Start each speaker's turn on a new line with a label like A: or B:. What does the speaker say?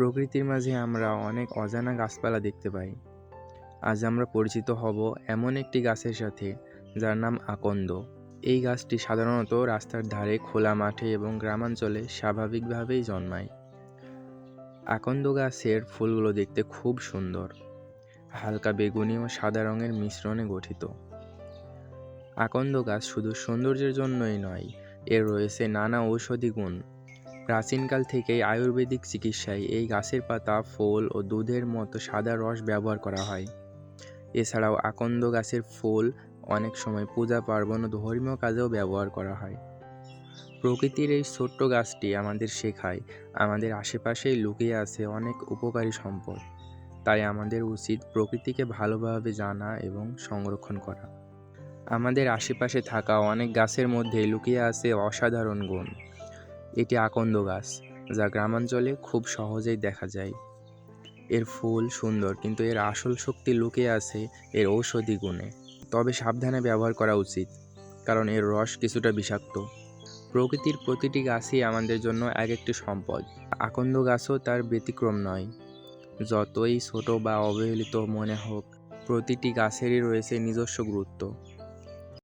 A: প্রকৃতির মাঝে আমরা অনেক অজানা গাছপালা দেখতে পাই। আজ আমরা পরিচিত হব এমন একটি গাছের সাথে, যার নাম আকন্দ। এই গাছটি সাধারণত রাস্তার ধারে, খোলা মাঠে এবং গ্রামাঞ্চলে স্বাভাবিকভাবেই জন্মায়। আকন্দ গাছের ফুলগুলো দেখতে খুব সুন্দর, হালকা বেগুনি ও সাদা রঙের মিশ্রণে গঠিত। আকন্দ গাছ শুধু সৌন্দর্যের জন্যই নয়, এর রয়েছে নানা ঔষধি গুণ। প্রাচীনকাল থেকেই আয়ুর্বেদিক চিকিৎসায় এই গাছের পাতা, ফুল ও দুধের মতো সাদা রস ব্যবহার করা হয়। এছাড়াও আকন্দ গাছের ফুল অনেক সময় পূজা পার্বণ ও ধর্মীয় কাজেও ব্যবহার করা হয়। প্রকৃতির এই ছোট্ট গাছটি আমাদের শেখায়, আমাদের আশেপাশেই লুকিয়ে আছে অনেক উপকারী সম্পদ। তাই আমাদের উচিত প্রকৃতিকে ভালোভাবে জানা এবং সংরক্ষণ করা। আমাদের আশেপাশে থাকা অনেক গাছের মধ্যে লুকিয়ে আছে অসাধারণ গুণ। এটি আকন্দ গাছ, যা গ্রামাঞ্চলে খুব সহজেই দেখা যায়। এর ফুল সুন্দর, কিন্তু এর আসল শক্তি লুকিয়ে আছে এর ঔষধি গুণে। তবে সাবধানে ব্যবহার করা উচিত, কারণ এর রস কিছুটা বিষাক্ত। প্রকৃতির প্রতিটি গাছই আমাদের জন্য এক একটি সম্পদ। আকন্দ গাছও তার ব্যতিক্রম নয়। যতই ছোট বা অবহেলিত মনে হোক, প্রতিটি গাছেরই রয়েছে নিজস্ব গুরুত্ব।